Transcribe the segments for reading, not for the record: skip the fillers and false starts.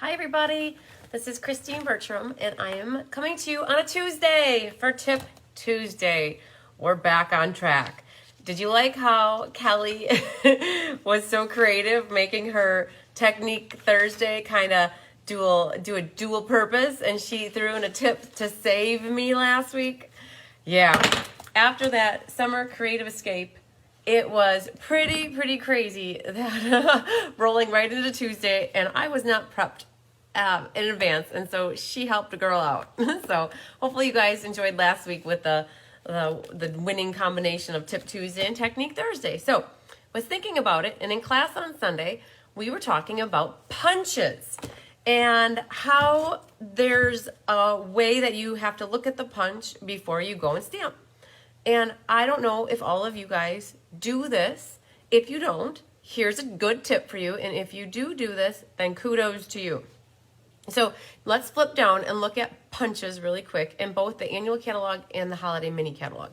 Hi everybody, this is Christine Bertram and I am coming to you on a Tuesday for Tip Tuesday. We're back on track. Did you like how Kelly was so creative making her Technique Thursday kind of do a dual purpose, and she threw in a tip to save me last week? Yeah, after that summer creative escape, it was pretty crazy that rolling right into Tuesday, and I was not prepped in advance, and so she helped a girl out. So hopefully you guys enjoyed last week with the winning combination of Tip Tuesday and Technique Thursday. So was thinking about it, and in class on Sunday we were talking about punches and how there's a way that you have to look at the punch before you go and stamp. And I don't know if all of you guys do this. If you don't, here's a good tip for you. And if you do this, then kudos to you. So let's flip down and look at punches really quick in both the annual catalog and the holiday mini catalog.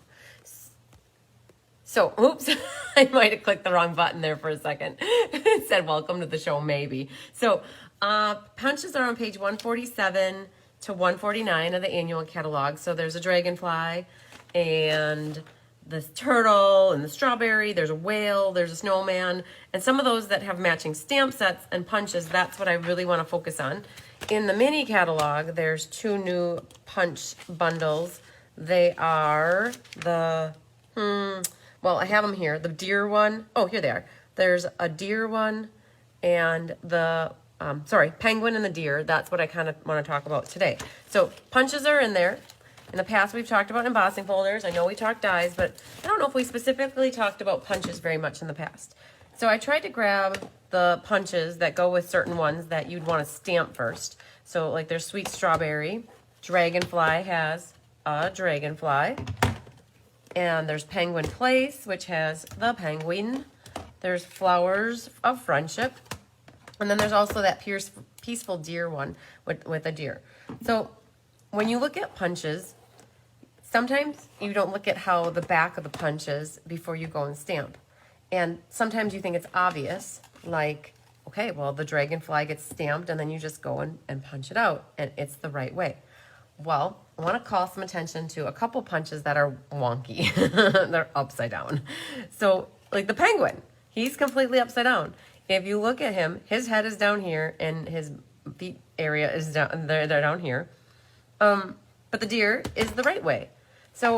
So, oops, I might have clicked the wrong button there for a second. It said welcome to the show, maybe. So punches are on page 147 to 149 of the annual catalog. So there's a dragonfly and the turtle and the strawberry, there's a whale, there's a snowman, and some of those that have matching stamp sets and punches, that's what I really want to focus on. In the mini catalog, there's two new punch bundles. They are the, well, I have them here. The deer one, oh, here they are. There's a deer one and the, penguin and the deer. That's what I kind of want to talk about today. So punches are in there. In the past, we've talked about embossing folders. I know we talked dies, but I don't know if we specifically talked about punches very much in the past. So I tried to grab the punches that go with certain ones that you'd want to stamp first. So like there's sweet strawberry. Dragonfly has a dragonfly. And there's penguin place, which has the penguin. There's flowers of friendship. And then there's also that peaceful deer one with a deer. So when you look at punches, sometimes you don't look at how the back of the punch is before you go and stamp. And sometimes you think it's obvious, like, okay, well, the dragonfly gets stamped and then you just go and punch it out, and it's the right way. Well, I want to call some attention to a couple punches that are wonky. They're upside down. So, like the penguin, he's completely upside down. If you look at him, his head is down here and his feet area is down, they're down here. But the deer is the right way. So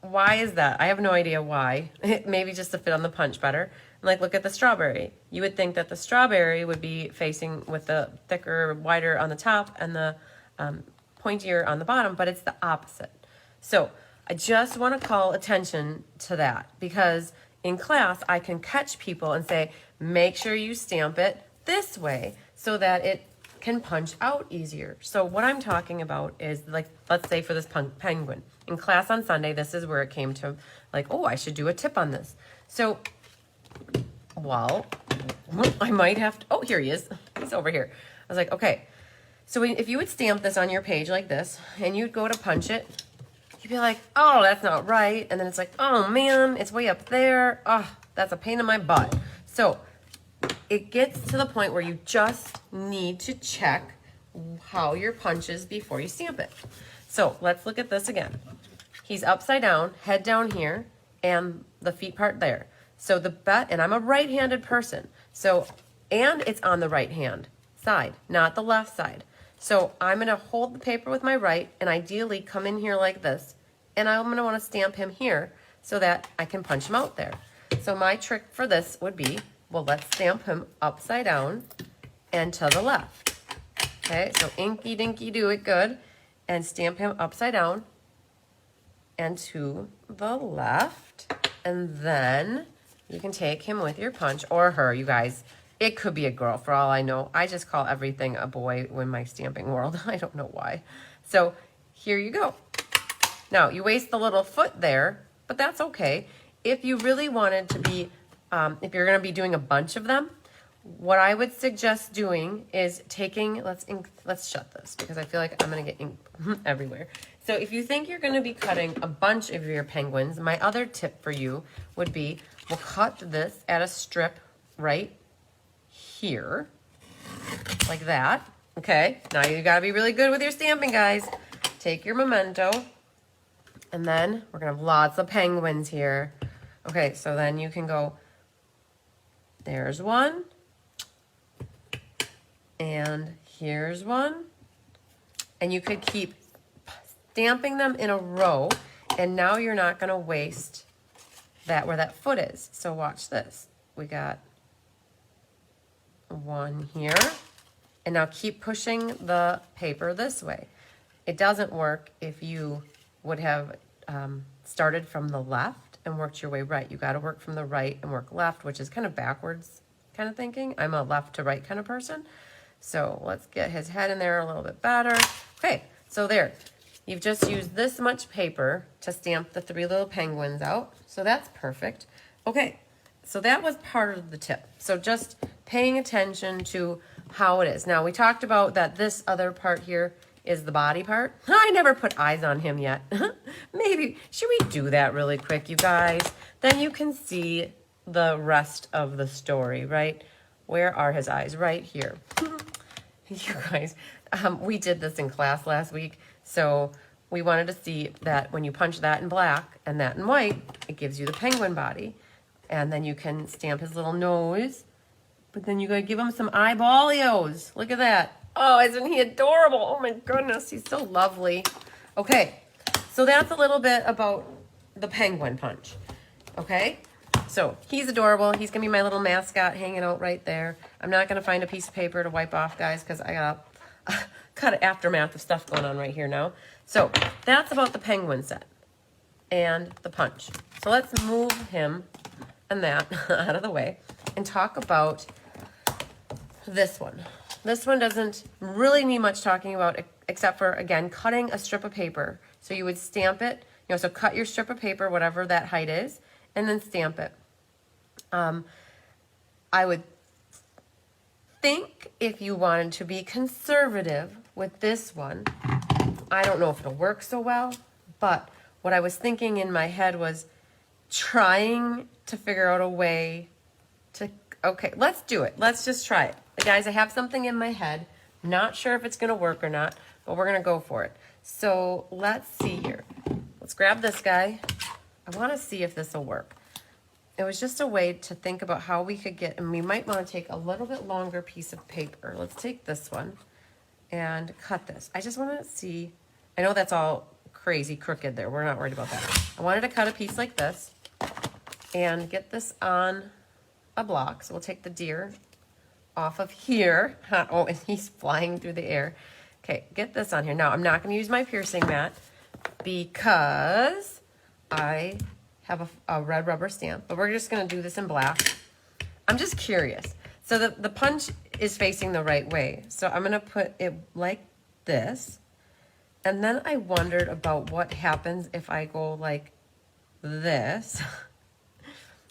why is that? I have no idea why. Maybe just to fit on the punch better. Like, look at the strawberry. You would think that the strawberry would be facing with the thicker, wider on the top and the pointier on the bottom, but it's the opposite. So I just want to call attention to that, because in class I can catch people and say, make sure you stamp it this way so that it can punch out easier. So what I'm talking about is, like, let's say for this penguin. In class on Sunday, this is where it came to, like, oh, I should do a tip on this. So, well, I might have to, oh, here he is. He's over here. I was like, okay. So if you would stamp this on your page like this, and you'd go to punch it, you'd be like, oh, that's not right. And then it's like, oh, man, it's way up there. Oh, that's a pain in my butt. So it gets to the point where you just need to check how your punch is before you stamp it. So let's look at this again. He's upside down, head down here, and the feet part there. So and I'm a right-handed person. So, and it's on the right hand side, not the left side. So I'm gonna hold the paper with my right and ideally come in here like this. And I'm gonna wanna stamp him here so that I can punch him out there. So my trick for this would be, well, let's stamp him upside down and to the left. Okay, so inky dinky do it good. And stamp him upside down and to the left. And then you can take him with your punch, or her, you guys. It could be a girl for all I know. I just call everything a boy in my stamping world. I don't know why. So here you go. Now, you waste the little foot there, but that's okay. If you really wanted to be, if you're going to be doing a bunch of them, what I would suggest doing is taking, let's shut this because I feel like I'm going to get ink everywhere. So if you think you're going to be cutting a bunch of your penguins, my other tip for you would be, we'll cut this at a strip right here, like that. Okay, now you gotta be really good with your stamping, guys. Take your memento, and then we're gonna have lots of penguins here. Okay, so then you can go, there's one, and here's one, and you could keep stamping them in a row, and now you're not gonna waste that where that foot is. So watch this. We got one here, and now keep pushing the paper this way. It doesn't work if you would have started from the left and worked your way right. You got to work from the right and work left, which is kind of backwards kind of thinking. I'm a left to right kind of person. So let's get his head in there a little bit better. Okay, so there. You've just used this much paper to stamp the 3 little penguins out. So that's perfect. Okay, so that was part of the tip. So just paying attention to how it is. Now, we talked about that this other part here is the body part. I never put eyes on him yet. Maybe, should we do that really quick, you guys? Then you can see the rest of the story, right? Where are his eyes? Right here. You guys, we did this in class last week. So we wanted to see that when you punch that in black and that in white, it gives you the penguin body. And then you can stamp his little nose. But then you gotta give him some eyeballios. Look at that. Oh, isn't he adorable? Oh my goodness, he's so lovely. Okay, so that's a little bit about the penguin punch. Okay, so he's adorable. He's gonna be my little mascot hanging out right there. I'm not gonna find a piece of paper to wipe off, guys, because I got kind of aftermath of stuff going on right here now. So that's about the penguin set and the punch. So let's move him and that out of the way and talk about this one. This one doesn't really need much talking about except for, again, cutting a strip of paper. So you would stamp it, so cut your strip of paper, whatever that height is, and then stamp it. I would think if you wanted to be conservative with this one, I don't know if it'll work so well, but what I was thinking in my head was trying to figure out a way to, okay, let's do it. Let's just try it. Guys, I have something in my head. Not sure if it's going to work or not, but we're going to go for it. So let's see here. Let's grab this guy. I want to see if this will work. It was just a way to think about how we could get, and we might want to take a little bit longer piece of paper. Let's take this one and cut this. I just want to see, I know that's all crazy crooked there. We're not worried about that. I wanted to cut a piece like this and get this on a block. So we'll take the deer off of here. Oh, and he's flying through the air. Okay, get this on here. Now, I'm not going to use my piercing mat because I have a red rubber stamp, but we're just going to do this in black. I'm just curious. So the punch is facing the right way. So I'm going to put it like this. And then I wondered about what happens if I go like this.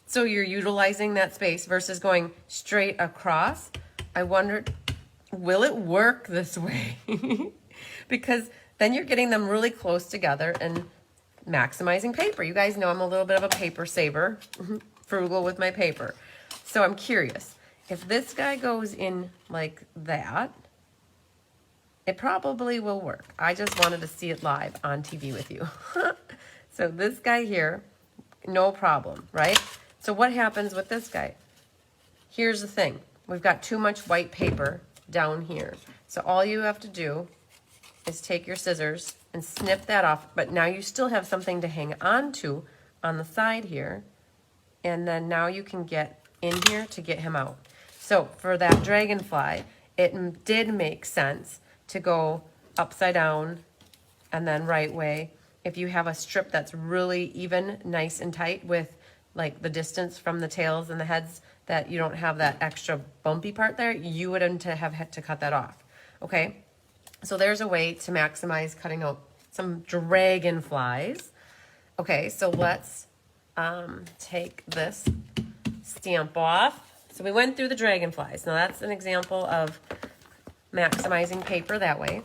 So you're utilizing that space versus going straight across. I wondered, will it work this way? Because then you're getting them really close together and maximizing paper. You guys know I'm a little bit of a paper saver, frugal with my paper. So I'm curious, if this guy goes in like that, it probably will work. I just wanted to see it live on TV with you. So this guy here, no problem, right? So what happens with this guy? Here's the thing. We've got too much white paper down here. So all you have to do is take your scissors and snip that off. But now you still have something to hang on to on the side here. And then now you can get in here to get him out. So for that dragonfly, it did make sense to go upside down and then right way. If you have a strip that's really even, nice and tight with like the distance from the tails and the heads, that you don't have that extra bumpy part there, you wouldn't have had to cut that off. Okay, so there's a way to maximize cutting out some dragonflies. Okay, so let's take this stamp off. So we went through the dragonflies. Now that's an example of maximizing paper that way.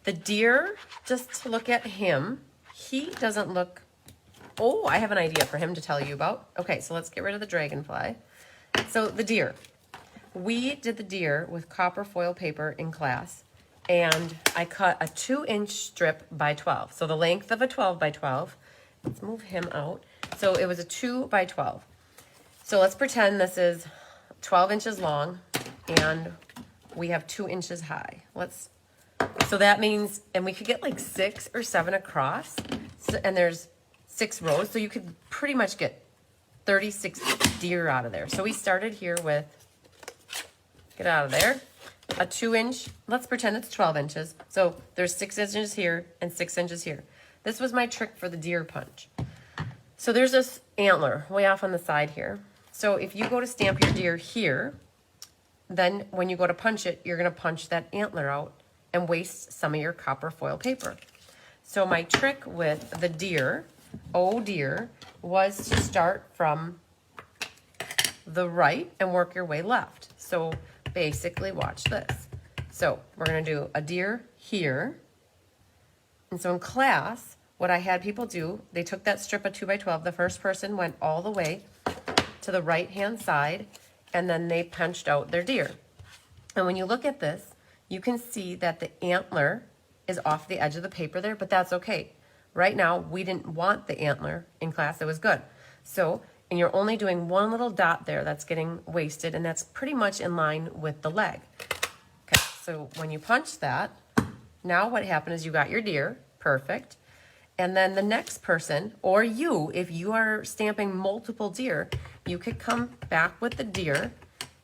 The deer, just to look at him, he doesn't look, oh, I have an idea for him to tell you about. Okay, so let's get rid of the dragonfly. So the deer, we did the deer with copper foil paper in class, and I cut a 2-inch strip by 12. So the length of a 12 by 12. Let's move him out. So it was a 2 by 12. So let's pretend this is 12 inches long and we have 2 inches high. So that means, and we could get like 6 or 7 across, and there's 6 rows, so you could pretty much get 36 deer out of there. So we started here with, get out of there, a 2-inch, let's pretend it's 12 inches. So there's 6 inches here and 6 inches here. This was my trick for the deer punch. So there's this antler way off on the side here. So if you go to stamp your deer here, then when you go to punch it, you're gonna punch that antler out and waste some of your copper foil paper. So my trick with the deer, oh deer, was to start from the right and work your way left. So basically watch this. So we're gonna do a deer here. And so in class, what I had people do, they took that strip of 2 by 12, the first person went all the way to the right-hand side, and then they punched out their deer. And when you look at this, you can see that the antler is off the edge of the paper there, but that's okay. Right now, we didn't want the antler in class, it was good. So, and you're only doing one little dot there that's getting wasted, and that's pretty much in line with the leg. Okay, so when you punch that, now what happened is you got your deer, perfect. And then the next person, or you, if you are stamping multiple deer, you could come back with the deer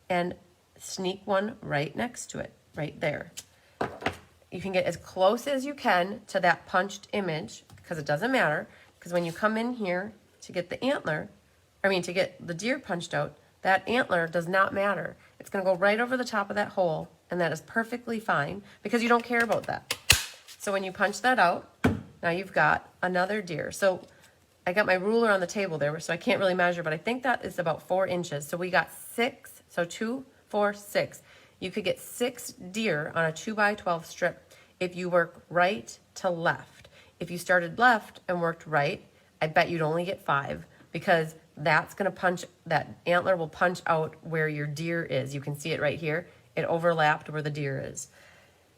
and sneak one right next to it, right there. You can get as close as you can to that punched image, because it doesn't matter, because when you come in here to get the antler, to get the deer punched out, that antler does not matter. It's gonna go right over the top of that hole, and that is perfectly fine, because you don't care about that. So when you punch that out, now you've got another deer. So I got my ruler on the table there, so I can't really measure, but I think that is about 4 inches. So we got 6, so 2, 4, 6. You could get 6 deer on a 2 by 12 strip if you work right to left. If you started left and worked right, I bet you'd only get 5, because that's gonna punch, that antler will punch out where your deer is. You can see it right here. It overlapped where the deer is.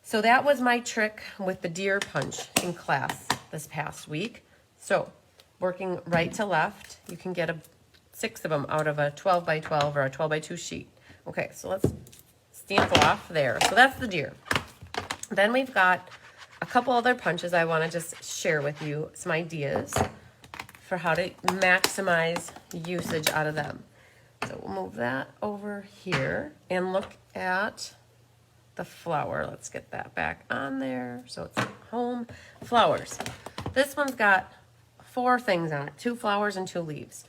So that was my trick with the deer punch in class this past week. So working right to left, you can get 6 of them out of a 12 by 12 or a 12 by 2 sheet. Okay, so let's stamp off there. So that's the deer. Then we've got a couple other punches I want to just share with you, some ideas for how to maximize usage out of them. So we'll move that over here and look at the flower. Let's get that back on there. So it's home. Flowers. This one's got 4 things on it, 2 flowers and 2 leaves.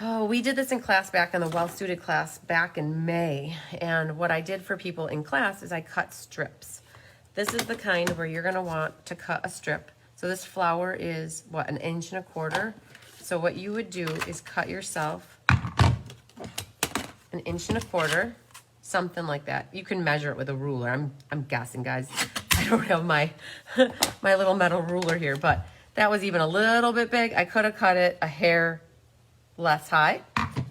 Oh, we did this in class back in the well-suited class back in May. And what I did for people in class is I cut strips. This is the kind where you're gonna want to cut a strip. So this flower is, what, 1.25 inches? So what you would do is cut yourself 1.25 inches, something like that. You can measure it with a ruler. I'm guessing, guys. I don't have my my little metal ruler here, but that was even a little bit big. I could have cut it a hair less high,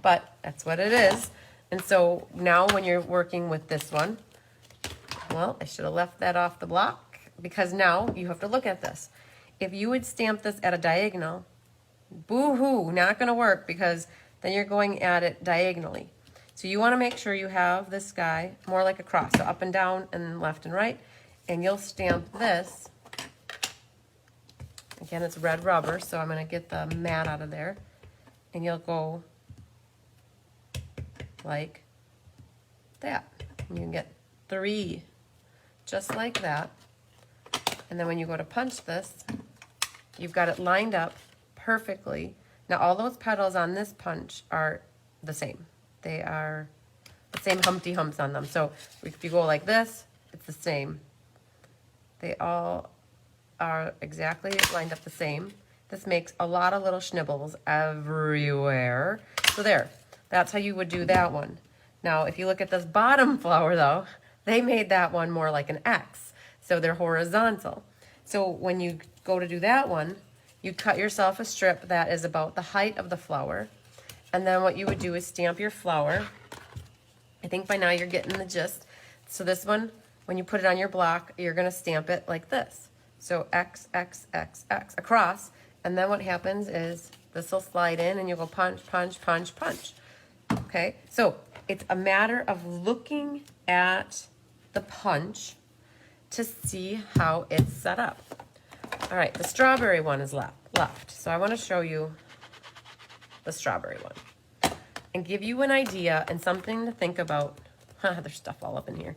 but that's what it is. And so now when you're working with this one, well, I should have left that off the block, because now you have to look at this. If you would stamp this at a diagonal, boo-hoo, not gonna work, because then you're going at it diagonally. So you wanna make sure you have this guy more like a cross, so up and down and left and right, and you'll stamp this. Again, it's red rubber, so I'm gonna get the mat out of there, and you'll go like that. And you can get 3 just like that. And then when you go to punch this, you've got it lined up perfectly. Now all those petals on this punch are the same. They are the same Humpty Humps on them. So if you go like this, it's the same. They all are exactly lined up the same. This makes a lot of little schnibbles everywhere. So there, that's how you would do that one. Now, if you look at this bottom flower though, they made that one more like an X. So they're horizontal. So when you go to do that one, you cut yourself a strip that is about the height of the flower. And then what you would do is stamp your flower I think by now you're getting the gist. So this one, when you put it on your block, you're gonna stamp it like this. So X, X, X, X across, and then what happens is this will slide in and you'll go punch, punch, punch, punch. Okay, so it's a matter of looking at the punch to see how it's set up. All right, the strawberry one is left. So I wanna show you the strawberry one and give you an idea and something to think about. There's stuff all up in here.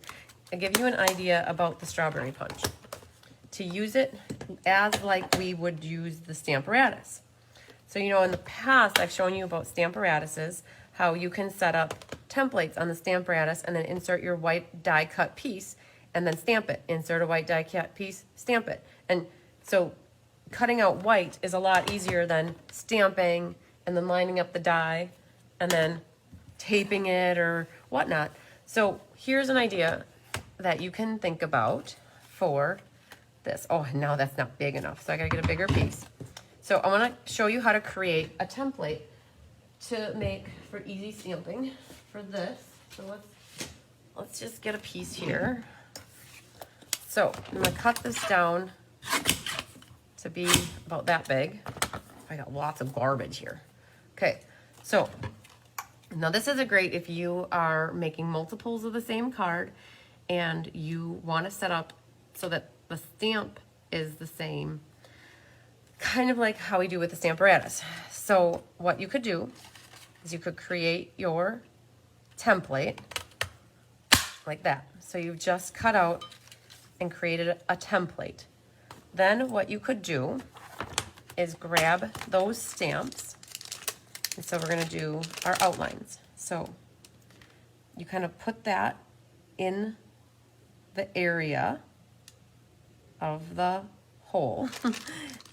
I give you an idea about the strawberry punch. To use it as like we would use the Stamparatus. So, you know, in the past, I've shown you about Stamparatuses, how you can set up templates on the Stamparatus and then insert your white die cut piece and then stamp it. Insert a white die cut piece, stamp it. And so cutting out white is a lot easier than stamping and then lining up the die and then taping it or whatnot. So here's an idea that you can think about for this. Oh, now that's not big enough, so I gotta get a bigger piece. So I wanna show you how to create a template to make for easy stamping for this. So let's just get a piece here. So I'm gonna cut this down to be about that big. I got lots of garbage here. Okay, so now this is a great if you are making multiples of the same card and you want to set up so that the stamp is the same, kind of like how we do with the Stamparatus. So what you could do is you could create your template like that. So you've just cut out and created a template. Then what you could do is grab those stamps. And so we're going to do our outlines. So you kind of put that in the area of the hole.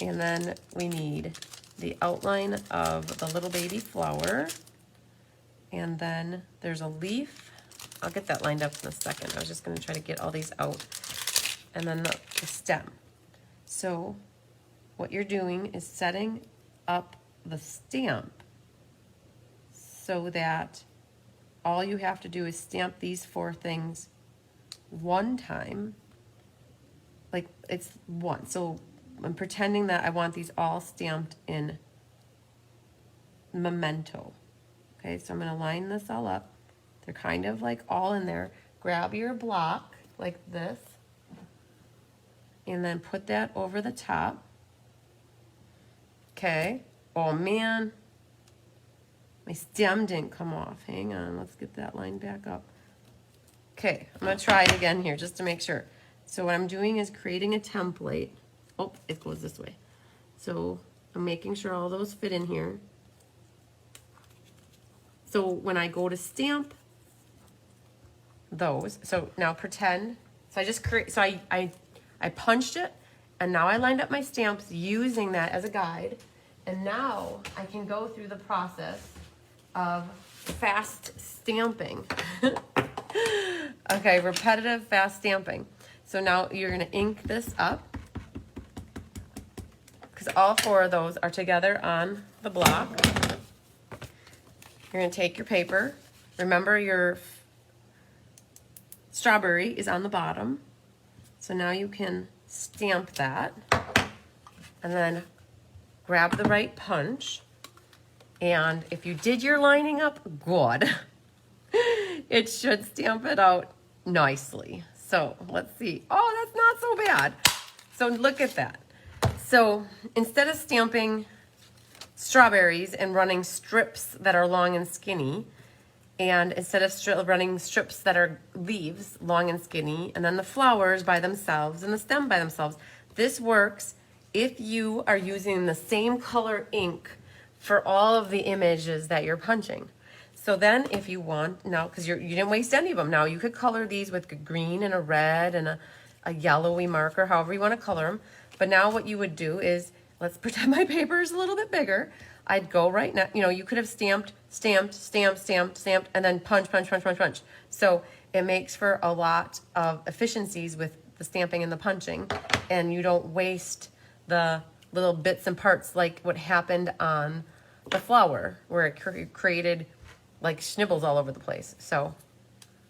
And then we need the outline of the little baby flower. And then there's a leaf. I'll get that lined up in a second. I was just going to try to get all these out. And then the stem. So what you're doing is setting up the stamp so that all you have to do is stamp these four things one time. Like it's one. So I'm pretending that I want these all stamped in memento. Okay, so I'm going to line this all up. They're kind of like all in there. Grab your block like this and then put that over the top. Okay. Oh man, my stem didn't come off. Hang on, let's get that line back up. Okay, I'm gonna try it again here just to make sure. So what I'm doing is creating a template. Oh, it goes this way. So I'm making sure all those fit in here. So when I go to stamp those, so now pretend, so I just create, so I punched it and now I lined up my stamps using that as a guide. And now I can go through the process of fast stamping. Okay, repetitive fast stamping. So now you're gonna ink this up because all four of those are together on the block. You're gonna take your paper. Remember your strawberry is on the bottom. So now you can stamp that and then grab the right punch. And if you did your lining up good, it should stamp it out nicely. So let's see. Oh, that's not so bad. So look at that. So instead of stamping strawberries and running strips that are long and skinny, and instead of running strips that are leaves, long and skinny, and then the flowers by themselves and the stem by themselves, this works if you are using the same color ink for all of the images that you're punching. So then if you want, now, because you didn't waste any of them, now you could color these with a green and a red and a yellowy marker, however you want to color them. But now what you would do is, let's pretend my paper is a little bit bigger. I'd go right now, you know, you could have stamped, and then punch, punch, punch, punch, punch. So it makes for a lot of efficiencies with the stamping and the punching, and you don't waste the little bits and parts like what happened on the flower, where it created like snibbles all over the place. So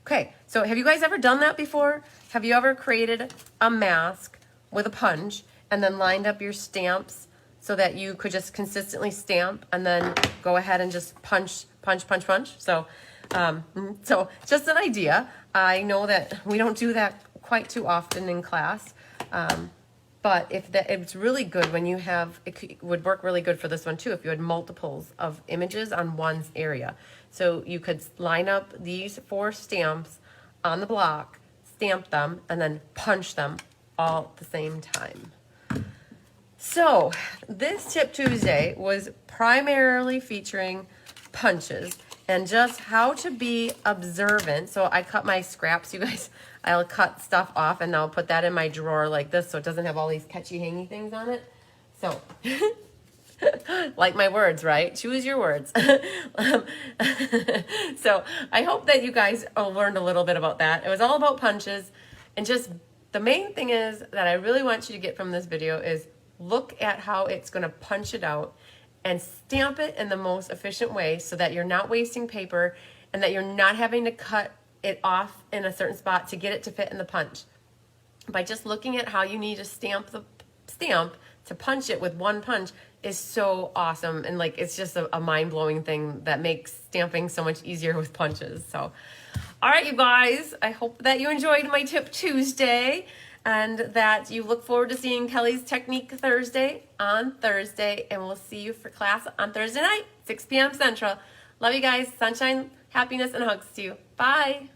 Okay, so have you guys ever done that before? Have you ever created a mask with a punch and then lined up your stamps so that you could just consistently stamp and then go ahead and just punch, punch, punch, punch? So, so just an idea. I know that we don't do that quite too often in class, but it's really good when you have, it would work really good for this one too if you had multiples of images on one area. So you could line up these 4 stamps on the block, stamp them, and then punch them all at the same time. So this Tip Tuesday was primarily featuring punches and just how to be observant. So I cut my scraps, you guys. I'll cut stuff off and I'll put that in my drawer like this so it doesn't have all these catchy hangy things on it. So like my words, right? Choose your words. So I hope that you guys learned a little bit about that. It was all about punches, and just the main thing is that I really want you to get from this video is look at how it's going to punch it out and stamp it in the most efficient way so that you're not wasting paper and that you're not having to cut it off in a certain spot to get it to fit in the punch. By just looking at how you need to stamp the stamp to punch it with one punch is so awesome, and like it's just a mind-blowing thing that makes stamping so much easier with punches. So all right, you guys, I hope that you enjoyed my Tip Tuesday and that you look forward to seeing Kelly's Technique Thursday on Thursday, and we'll see you for class on Thursday night, 6 p.m. Central. Love you guys. Sunshine, happiness, and hugs to you. Bye.